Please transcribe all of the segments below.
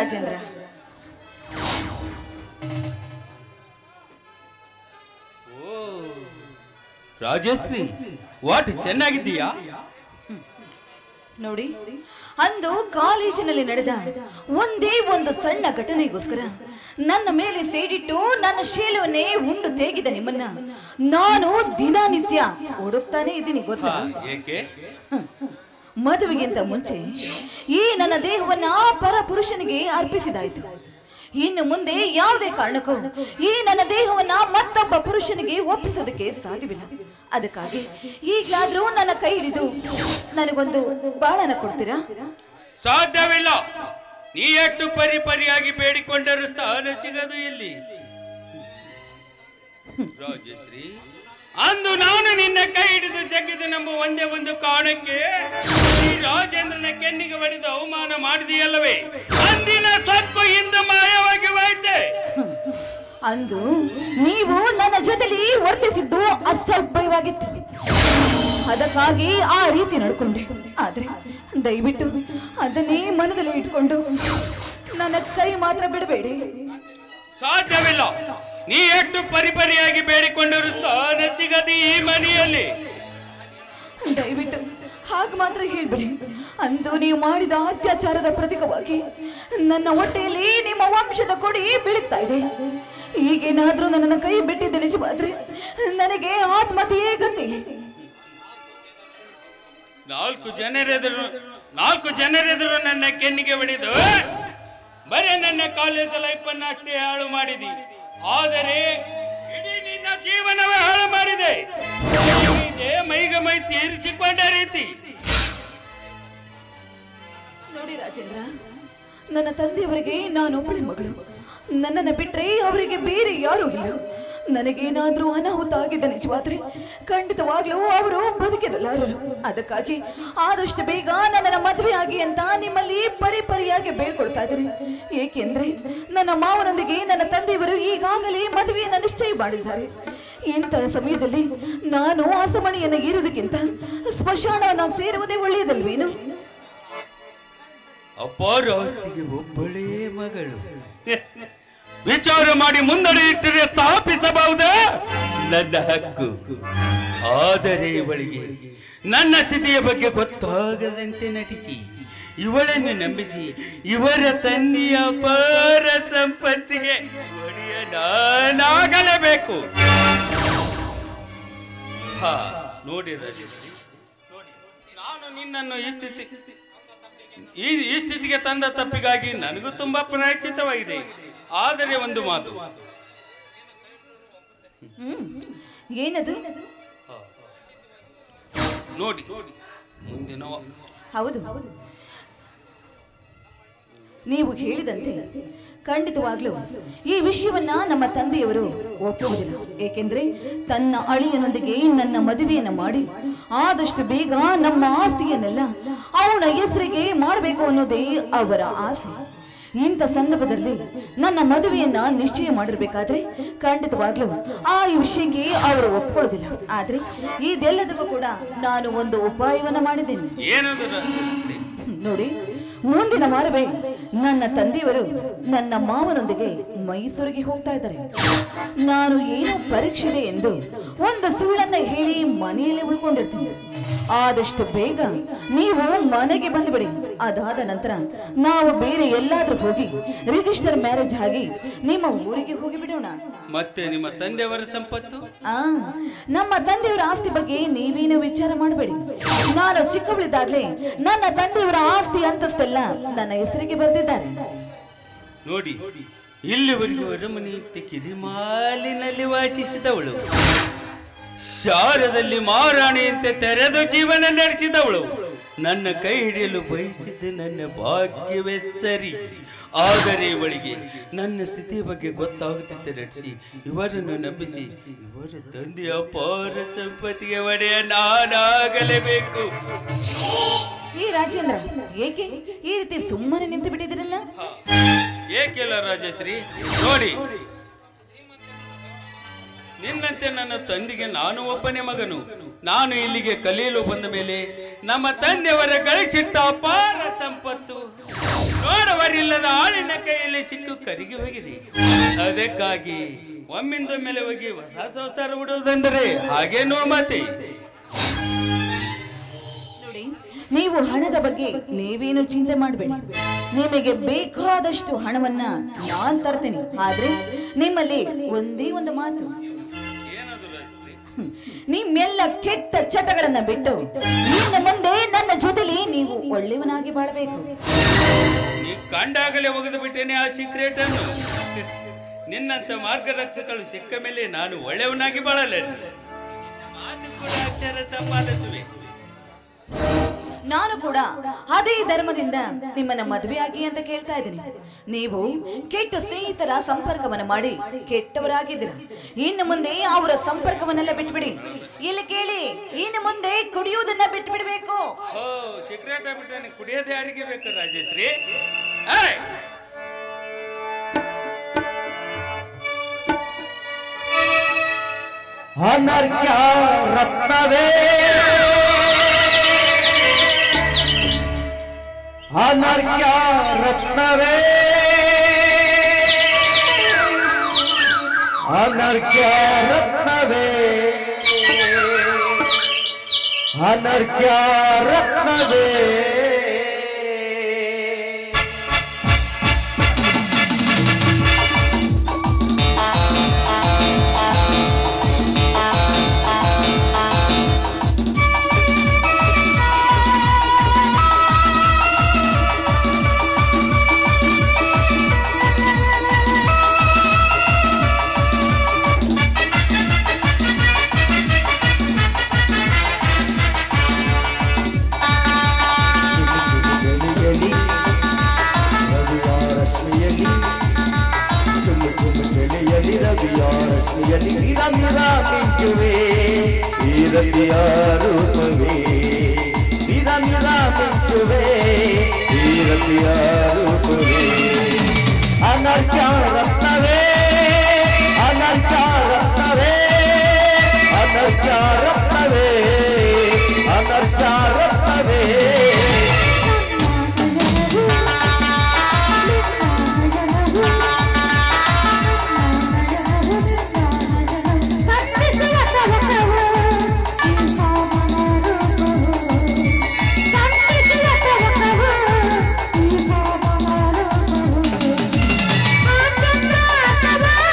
Rajendra. Rajashree, what ಚೆನ್ನಾಗಿದ್ದೀಯಾ? ನೋಡಿ, ಅಂದು ಕಾಲೇಜಿನಲ್ಲಿ ನಡೆದ ಒಂದೇ ಒಂದು ಸಣ್ಣ ಘಟನೆಗೋಸ್ಕರ ನನ್ನ ಮೇಲೆ ಸೇಡಿಟ್ಟು ನನ್ನ ಶೀಲವನ್ನೇ ಉಂಡು ತೇಗಿದ ನಿಮ್ಮನ್ನ ನಾನು ದಿನನಿತ್ಯ ಹುಡುಕ್ತಾನೆ ಇದ್ದೀನಿ, ಗೊತ್ತಾ? ಏಕೆ? ಮದುವೆಗಿಂತ ಮುಂಚೆ ಈ ನನ್ನ ದೇಹವನ್ನ ಪರ ಪುರುಷನಿಗೆ ಅರ್ಪಿಸಿದಾಯ್ತು. ಇನ್ನು ಮುಂದೆ ಯಾವುದೇ ಕಾರಣಕ್ಕೂ ಈ ನನ್ನ ದೇಹವನ್ನ ಮತ್ತೊಬ್ಬ ಪುರುಷನಿಗೆ ಒಪ್ಪಿಸೋದಕ್ಕೆ ಸಾಧ್ಯವಿಲ್ಲ. ಅದಕ್ಕಾಗಿ ಈಗಲಾದ್ರೂ ನನ್ನ ಕೈ ಹಿಡಿದು ನನಗೊಂದು ಬಾಳನ ಕೊಡ್ತೀರಾ? ಸಾಧ್ಯವಿಲ್ಲ. ನೀ ಎಷ್ಟು ಪರಿಯಾಗಿ ಬೇಡಿಕೊಂಡರೂ ಸ್ಥಾನ ಸಿಗದು ಇಲ್ಲಿ. ರಾಜಶ್ರೀ, ಅಂದು ನಾನು ನಿನ್ನ ಕೈ ಹಿಡಿದು ಜಗ್ಗಿದು ನಮ್ಮ ಒಂದೇ ಒಂದು ಕಾರಣಕ್ಕೆ ಈ ರಾಜೇಂದ್ರನ ಕೆನ್ನಿಗೆ ಹೊಡೆದ ಅವಮಾನ ಮಾಡಿದೆಯಲ್ಲವೇ? ಅಂದಿನ ಸೊಕ್ಕು ಇಂದು ಮಾಯವಾಗಿ ಹೋಯ್ತೆ. ಅಂದು ನೀವು ನನ್ನ ಜೊತೆಲಿ ವರ್ತಿಸಿದ್ದು ಅಸಭ್ಯವಾಗಿತ್ತು. ಅದಕ್ಕಾಗಿ ಆ ರೀತಿ ನಡ್ಕೊಂಡೆ. ಆದ್ರೆ ದಯವಿಟ್ಟು ಅದನ್ನೇ ಮನದಲ್ಲಿ ಇಟ್ಕೊಂಡು ನನ್ನ ಕೈ ಮಾತ್ರ ಬಿಡಬೇಡಿ. ಸಾಧ್ಯವಿಲ್ಲ. ನೀ ಎಷ್ಟು ಪರಿಯಾಗಿ ಬೇಡಿಕೊಂಡರೂ ಸ್ಥಾನ ಸಿಗದೆ ಈ ಮನೆಯಲ್ಲಿ. ದಯವಿಟ್ಟು ಹಾಗೆ ಮಾತ್ರ ಹೇಳ್ಬಿಡಿ. ಅಂದು ನೀವು ಮಾಡಿದ ಅತ್ಯಾಚಾರದ ಪ್ರತೀಕವಾಗಿ ನನ್ನ ಹೊಟ್ಟೆಯಲ್ಲಿ ನಿಮ್ಮ ವಂಶದ ಕೊಡಿ ಬೀಳುತ್ತಾ ಇದೆ. ಈಗೇನಾದ್ರೂ ನನ್ನನ್ನು ಕೈ ಬಿಟ್ಟಿದ್ದೆ ನಿಜವಾದ್ರೆ ನನಗೆ ಆತ್ಮಹತ್ಯೆಯೇ ಗತಿ. ನಾಲ್ಕು ಜನರೆದುರು ನನ್ನ ಕೆನ್ನಿಗೆ ಹೊಡೆದು ಬರೀ ನನ್ನ ಕಾಲೇಜ್ ಲೈಫ್ ಅನ್ನ ಅಷ್ಟೇ ಹಾಳು ಮಾಡಿದಿ. ಆದರೆ ಇಡೀ ನಿನ್ನ ಜೀವನವೇ ಹಾಳು ಮಾಡಿದೆ. ಮೈಗೆ ಮೈ ತೀರಿಸಿಕೊಂಡ ರೀತಿ. ನೋಡಿ ರಾಜೇಂದ್ರ, ನನ್ನ ತಂದೆಯವರಿಗೆ ನಾನೊಬ್ಬಳೆ ಮಗಳು. ನನ್ನನ್ನು ಬಿಟ್ರೆ ಅವರಿಗೆ ಬೇರೆ ಯಾರೂ ಇಲ್ಲ. ನನಗೇನಾದ್ರೂ ಅನಾಹುತ ಆಗಿದ್ದ ನಿಜವಾದ್ರೆ ಖಂಡಿತವಾಗ್ಲೂ ಅವರು ಬದುಕಿರಲಾರರು. ಅದಕ್ಕಾಗಿ ಆದಷ್ಟು ಬೇಗ ನನ್ನನ್ನು ಮದುವೆ ಆಗಿ ಅಂತ ನಿಮ್ಮಲ್ಲಿ ಪರಿಯಾಗಿ ಬೇಡ್ಕೊಳ್ತಾ ಇದ್ದಾರೆ. ಏಕೆಂದ್ರೆ ನನ್ನ ಮಾವನೊಂದಿಗೆ ನನ್ನ ತಂದೆಯವರು ಈಗಾಗಲೇ ಮದುವೆಯನ್ನು ನಿಶ್ಚಯ ಮಾಡಿದ್ದಾರೆ. ಇಂತಹ ಸಮಯದಲ್ಲಿ ನಾನು ಅಸಮಣಿಯನ್ನು ಏರುವುದಕ್ಕಿಂತ ಸ್ಮಶಾನವನ್ನು ಸೇರುವುದೇ ಒಳ್ಳೆಯದಲ್ವೇನು? ಅಪಾರ ಆಸ್ತಿಗೆ ಒಬ್ಬಳೇ ಮಗಳು. ವಿಚಾರ ಮಾಡಿ ಮುನ್ನಡೆಯಿಟ್ಟರೆ ಸ್ಥಾಪಿಸಬಹುದೇ? ನನ್ನ ಹಕ್ಕು. ಆದರೆ ಇವಳಿಗೆ ನನ್ನ ಸ್ಥಿತಿಯ ಬಗ್ಗೆ ಗೊತ್ತಾಗದಂತೆ ನಟಿಸಿ ಇವಳನ್ನು ನಂಬಿಸಿ ಇವರ ತಂದೆಯ ಅಪಾರ ಸಂಪತ್ತಿಗೆ ಒಡೆಯ ನಾನಾಗಲೇಬೇಕು. ನೋಡಿ ರಾಜೇಶ್ವರಿ, ನಾನು ನಿನ್ನನ್ನು ಈ ಸ್ಥಿತಿಗೆ ತಂದ ತಪ್ಪಿಗಾಗಿ ನನಗೂ ತುಂಬಾ ಪ್ರಾಯಶ್ಚಿತ್ತವಾಗಿದೆ. ಆದರೆ ಒಂದು ಮಾತು. ಏನದು? ನೋಡಿ, ಮುಂದಿನ ಹೌದು, ನೀವು ಹೇಳಿದಂತೆ ಖಂಡಿತವಾಗ್ಲೂ ಈ ವಿಷಯವನ್ನ ನಮ್ಮ ತಂದೆಯವರು ಒಪ್ಪುವುದಿಲ್ಲ. ಏಕೆಂದ್ರೆ ತನ್ನ ಅಳಿಯನೊಂದಿಗೆ ನನ್ನ ಮದುವೆಯನ್ನ ಮಾಡಿ ಆದಷ್ಟು ಬೇಗ ನಮ್ಮ ಆಸ್ತಿಯನ್ನೆಲ್ಲ ಅವನ ಹೆಸರಿಗೆ ಮಾಡಬೇಕು ಅನ್ನೋದೇ ಅವರ ಆಸೆ. ಇಂಥ ಸಂದರ್ಭದಲ್ಲಿ ನನ್ನ ಮದುವೆಯನ್ನ ನಿಶ್ಚಯ ಮಾಡಿರ್ಬೇಕಾದ್ರೆ ಖಂಡಿತವಾಗ್ಲೂ ಆ ವಿಷಯಕ್ಕೆ ಅವರು ಒಪ್ಕೊಳ್ಳೋದಿಲ್ಲ. ಆದ್ರೆ ಇದೆಲ್ಲದಕ್ಕೂ ಕೂಡ ನಾನು ಒಂದು ಉಪಾಯವನ್ನ ಮಾಡಿದ್ದೇನೆ. ನೋಡಿ, ಮುಂದಿನ ವಾರವೇ ನನ್ನ ತಂದೆಯವರು ನನ್ನ ಮಾವನೊಂದಿಗೆ ಮೈಸೂರಿಗೆ ಹೋಗ್ತಾ ಇದ್ದಾರೆ. ನಾನು ಏನೋ ಪರೀಕ್ಷೆ ಇದೆ ಎಂದು ಒಂದು ಸುಳ್ಳನ್ನ ಹೇಳಿ ಮನೆಯಲ್ಲಿ ಉಳ್ಕೊಂಡಿರ್ತೀನಿ. ಆದಷ್ಟು ಬೇಗ ನೀವು ಮನೆಗೆ ಬಂದುಬಿಡಿ. ಅದಾದ ನಂತರ ನಾವು ಬೇರೆ ಎಲ್ಲಾದ್ರೂ ಹೋಗಿ ರಿಜಿಸ್ಟರ್ ಮ್ಯಾರೇಜ್ ಆಗಿ ನಿಮ್ಮ ಊರಿಗೆ ಹೋಗಿ ಬಿಡೋಣ. ಮತ್ತೆ ನಿಮ್ಮ ತಂದೆಯವರ ಸಂಪತ್ತು? ನಮ್ಮ ತಂದೆಯವರ ಆಸ್ತಿ ಬಗ್ಗೆ ನೀವೇನು ವಿಚಾರ ಮಾಡಬೇಡಿ. ನಾನು ಚಿಕ್ಕವಳಿದ್ದಾಗಲೇ ನನ್ನ ತಂದೆಯವರ ಆಸ್ತಿ ಅಂತಸ್ತೆಲ್ಲ ನನ್ನ ಹೆಸರಿಗೆ ಬರೆದಿದ್ದಾರೆ. ನೋಡಿ, ಇಲ್ಲಿವರೆಗೂ ಅರಮನೆ ಕಿರಿಮಾಲಿನಲ್ಲಿ ವಾಸಿಸಿದವಳು, ಶಾರದಲ್ಲಿ ಮಹಾರಾಣಿಯಂತೆ ತೆರೆದು ಜೀವನ ನಡೆಸಿದವಳು, ನನ್ನ ಕೈ ಹಿಡಿಯಲು ಬಯಸಿದ್ದು ನನ್ನ ಭಾಗ್ಯವೇ ಸರಿ. ಆದರೆ ಇವಳಿಗೆ ನನ್ನ ಸ್ಥಿತಿಯ ಬಗ್ಗೆ ಗೊತ್ತಾಗುತ್ತಿದ್ದ ನಡೆಸಿ ಇವರನ್ನು ನಂಬಿಸಿ ಇವರ ತಂದೆಯ ಅಪಾರ ಸಂಪತ್ತಿಗೆ ಒಡೆಯ ನಾನಾಗಲೇಬೇಕು. ಈ ರಾಜೇಂದ್ರ, ಏಕೆ ಈ ರೀತಿ ಸುಮ್ಮನೆ ನಿಂತು ಬಿಟ್ಟಿದ್ದೀರಲ್ಲ? ಏಕೆಲ್ಲ ರಾಜಶ್ರೀ, ನೋಡಿ, ನಿನ್ನಂತೆ ನನ್ನ ತಂದೆಗೆ ನಾನು ಒಬ್ಬನೇ ಮಗನು. ನಾನು ಇಲ್ಲಿಗೆ ಕಲಿಯಲು ಬಂದ ಮೇಲೆ ನಮ್ಮ ತಂದೆಯವರ ಗಳಿಸಿಟ್ಟ ಅಪಾರ ಸಂಪತ್ತು ನೋಡವರಿಲ್ಲದ ಆಳಿನ ಕೈಯಲ್ಲಿ ಸಿಕ್ಕು ಕರಿಗೆ ಹೋಗಿದೆ. ಅದಕ್ಕಾಗಿ ಒಮ್ಮಿಂದೊಮ್ಮೆಲೆ ಹೋಗಿ ಹೊಸ ಸಂಸಾರ ಬಿಡುವುದೆಂದರೆ ಹಾಗೇನೋ ಮಾತೆ. ನೋಡಿ, ನೀವು ಹಣದ ಬಗ್ಗೆ ನೀವೇನು ಚಿಂತೆ ಮಾಡಬೇಡಿ. ನಿಮಗೆ ಬೇಕಾದಷ್ಟು ಹಣವನ್ನ ನಾನ್ ತರ್ತೇನೆ. ಆದ್ರೆ ನಿಮ್ಮಲ್ಲಿ ಒಂದೇ ಒಂದು ಮಾತು, ನಿಮ್ಮೆಲ್ಲ ಕೆಟ್ಟ ಚಟಗಳನ್ನ ಬಿಟ್ಟು ಇನ್ನು ಮುಂದೆ ನನ್ನ ಜೊತೆಲಿ ನೀವು ಒಳ್ಳೆಯವನಾಗಿ ಬಾಳಬೇಕು. ನೀ ಕಂಡಾಗಲೇ ಒಗೆದು ಬಿಟ್ಟೇನೆ ಆ ಸೀಕ್ರೆಟ್ ಅನ್ನು. ನಿನ್ನಂತ ಮಾರ್ಗರಕ್ಷಕರು ಸಿಕ್ಕ ಮೇಲೆ ನಾನು ಒಳ್ಳೆಯವನಾಗಿ ಬಾಳಲೆ. ಮಾತು ಕೂಡ ಅಕ್ಷರ ಸಂಪಾದಿಸುವೆ. ನಾನು ಕೂಡ ಅದೇ ಧರ್ಮದಿಂದ ನಿಮ್ಮನ್ನ ಮದುವೆಯಾಗಿ ಅಂತ ಕೇಳ್ತಾ ಇದ್ದೀನಿ. ನೀವು ಕೆಟ್ಟ ಸ್ನೇಹಿತರ ಸಂಪರ್ಕವನ್ನ ಮಾಡಿ ಕೆಟ್ಟವರಾಗಿದ್ದೀರ. ಇನ್ನು ಮುಂದೆ ಅವರ ಸಂಪರ್ಕವನ್ನೆಲ್ಲ ಬಿಟ್ಬಿಡಿ. ಇಲ್ಲಿ ಕೇಳಿ, ಇನ್ನು ಮುಂದೆ ಕುಡಿಯುವುದನ್ನ ಬಿಟ್ಬಿಡ್ಬೇಕು. ಓ, ಸೀಕ್ರೆಟ್ ಆಗ್ಬಿಟ್ಟಾನೆ. ಕುಡಿಯೋದು ಯಾರಿಗೆ ಬೇಕು ರಾಜೇಶ್ರೀ? ಅನರ್ಘ್ಯ ರತ್ನವೇ, ಅನರ್ಘ್ಯ ರತ್ನವೇ, ಅನರ್ಘ್ಯ ರತ್ನವೇ, ಅನರ್ಘ್ಯ ರತ್ನವೇ. ಅನರ್ಘ್ಯ ರತ್ನವೇ, ಅನರ್ಘ್ಯ ರತ್ನವೇ, ಅನರ್ಘ್ಯ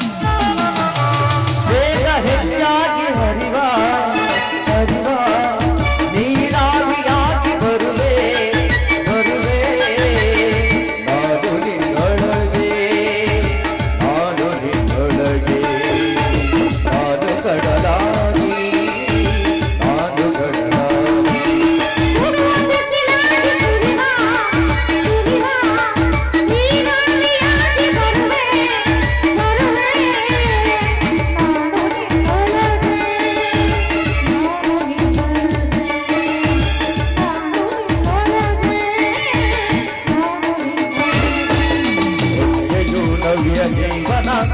ರತ್ನವೇ, ಅನರ್ಘ್ಯ ರತ್ನವೇ.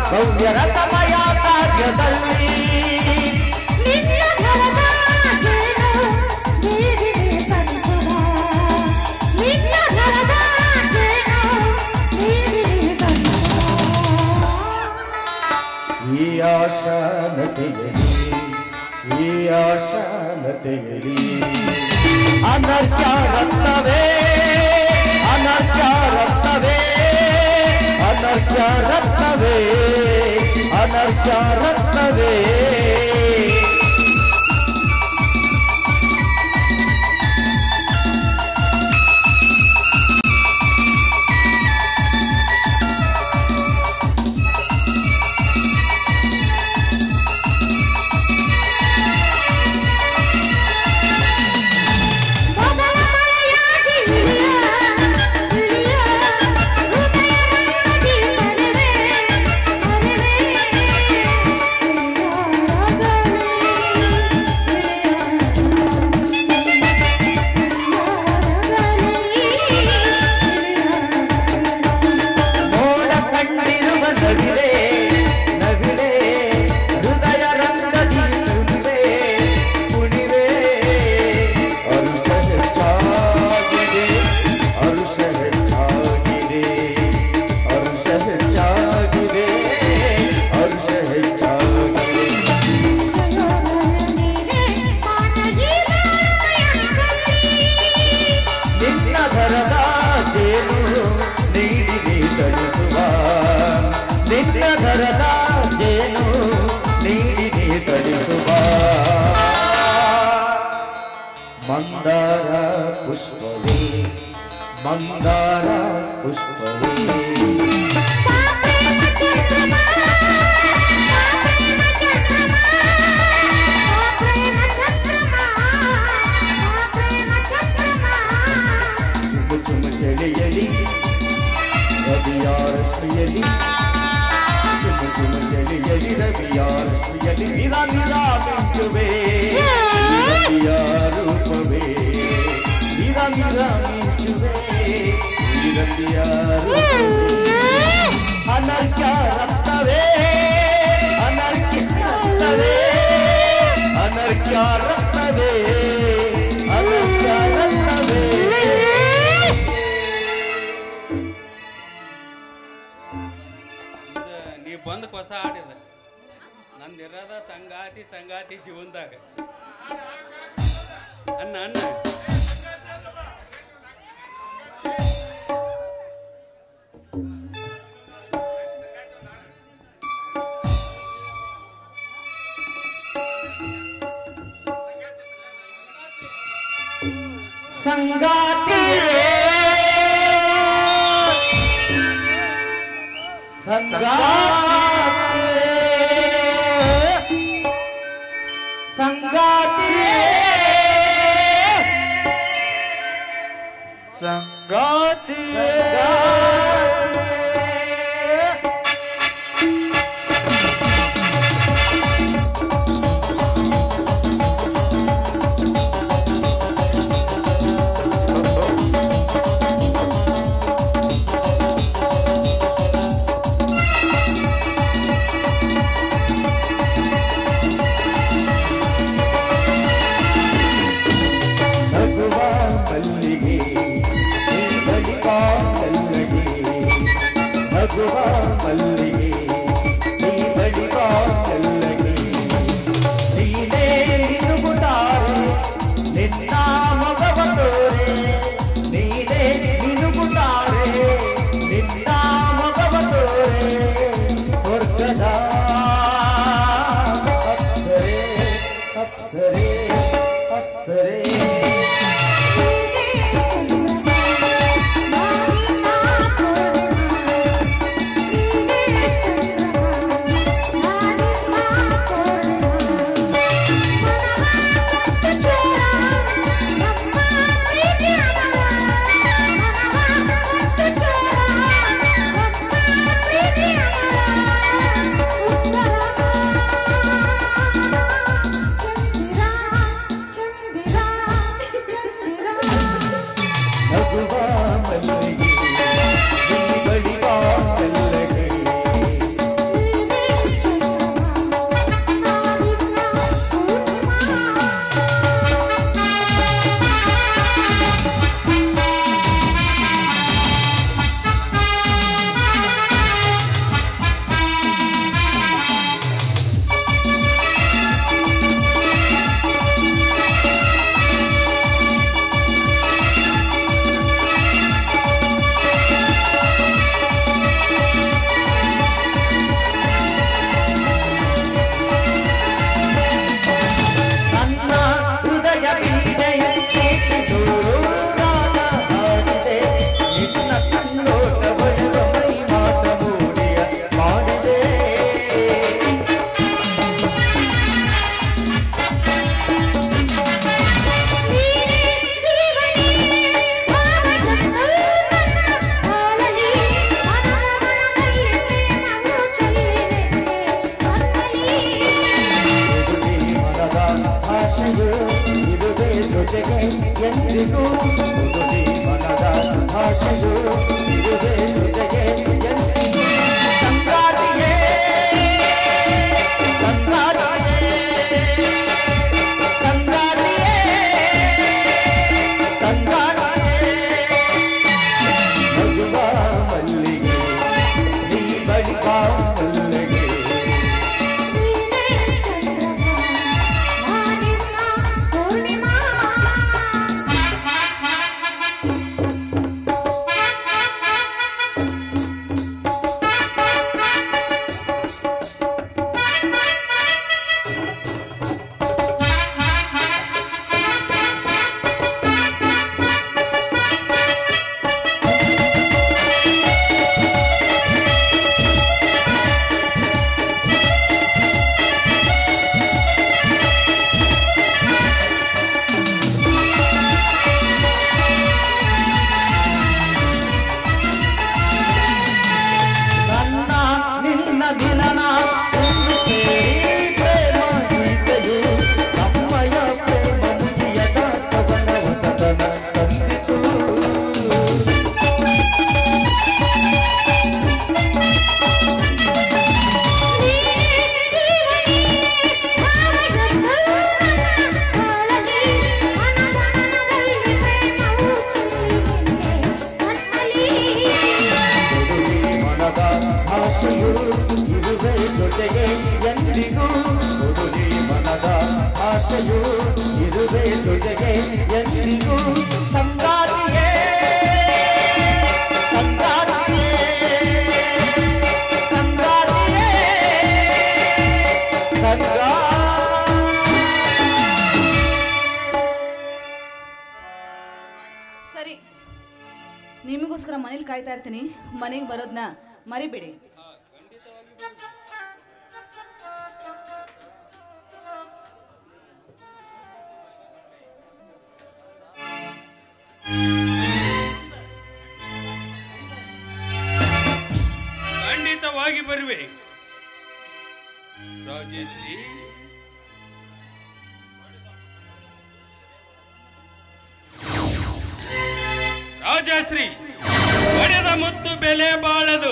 ಭವ್ಯರತಮಯ ಕಾರ್ಯದಲ್ಲಿ ಈ ಆಶಾನತೆಯಲಿ, ಈ ಆಶಾನತೆಯಲಿ ಅನರ್ಘ್ಯ ರತ್ನವೇ, ಅನರ್ಘ್ಯ ರತ್ನವೇ, ಅನರ್ಘ್ಯ ರತ್ನವೇ, ಅನರ್ಘ್ಯ ರತ್ನವೇ. ಮಂದಾರ ಪುಷ್ಪವೇ ಮಂದಾರ ಪುಷ್ಪವೇ ಚುಮ ಚಳಿಯಲಿ ರವಿಯಾರ ಶ್ರೀಯಲಿ ಚುಮ ಚಳಿಯಲಿ ರವಿಯಾರ ಶ್ರೀಯಲಿ ನಿರಾ ನಿರಾ ಮಿಂಚುವೆ ರವಿಯ ರೂಪವೇ ನಿರಾ ನಿರಾ ಮಿಂಚುವೆ ರವಿಯ ರೂಪವೇ ಅನರ್ಘ್ಯ ರಕ್ತವೇ ಅನರ್ಘ್ಯ ರಕ್ತವೇ ಅನರ್ಘ್ಯ ರಕ್ತವೇ ಅನರ್ಘ್ಯ ರಕ್ತವೇ ನೀ ಬಂದ ಹೊಸ ಹಾಡಿದ ನಂದಿರದ ಸಂಗಾತಿ ಸಂಗಾತಿ ಜೀವನದಾಗ ಅಣ್ಣ ಅಣ್ಣ ಸಂಗಾತಿ ಸಂಗಾತಿ ಸಂಗಾತಿ ಮಲ್ಲಿಗೆ ನೀ ಬಳಿವಾ ಚಲ್ಲಗೆ ನೀನೇ ನಿನುಗುತ್ತಾರೆ ನಿನ್ನ ಮಗವ ತೋರೆ ನೀನೇ ನಿನುಗುತ್ತಾರೆ ನಿನ್ನ ಮಗವ ತೋರೆ ಸ್ವರ್ಗದ ಅಪ್ಸರೆ ಅಪ್ಸರೆ ಅಪ್ಸರೆ ಎಂದಿಗೂ ಮುಗುದಿ ಮನದ ಭಾಷೆಯು ಇರುವೆ ಜೊತೆಗೆ ಎಂದಿಗೂ ಸಂಗಾತಿಯೇ ಸಂಗಾತಿಯೇ ಸಂಗಾತಿಯೇ ಸಂಗಾತಿಯೇ ಮಗುವ ಮಲ್ಲಿಗೆ ನೀ ಬಳಿಕ ಮಲ್ಲಿಗೆ ಕೊಡುವೆ ಜೊತೆಗೆ ಎಂದಿಗೂ ಸಂಗಾತಿಯೇ ಸಂಗಾತಿಯೇ ಸಂಗಾತಿಯೇ ಸಂಗಾ ಸರಿ, ನಿಮಗೋಸ್ಕರ ಮನೇಲಿ ಕಾಯ್ತಾ ಇರ್ತೀನಿ. ಮನೆಗೆ ಬರೋದನ್ನ ಮರಿಬೇಡಿ. ಖಂಡಿತವಾಗಿ ಬರುವೆ ರಾಜೇಶ್ರೀ. ರಾಜಶ್ರೀ, ಒಡೆದ ಮುತ್ತು ಬೆಲೆ ಬಾಳದು.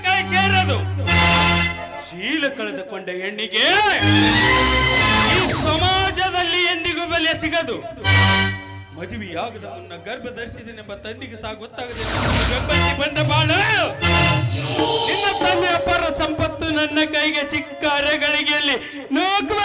ಕೈ ಸೇರದು. ಶೀಲ ಕಳೆದುಕೊಂಡ ಹೆಣ್ಣಿಗೆ ಈ ಸಮಾಜದಲ್ಲಿ ಎಂದಿಗೂ ಬೆಲೆ ಸಿಗದು. ಮದುವೆಯಾಗದ ಮುನ್ನ ಗರ್ಭ ಧರಿಸಿದನೆಂಬ ತಂದೆಗೆ ಸಹ ಗೊತ್ತಾಗದೆ ಗರ್ಭಕ್ಕೆ ಬಂದ ಬಾಳು. ನಿನ್ನ ತಂದೆ ಅಪಾರ ಸಂಪತ್ತು ನನ್ನ ಕೈಗೆ ಚಿಕ್ಕ ಅರೆಗಳಿಗೆಯಲ್ಲಿ ನೂಕುವ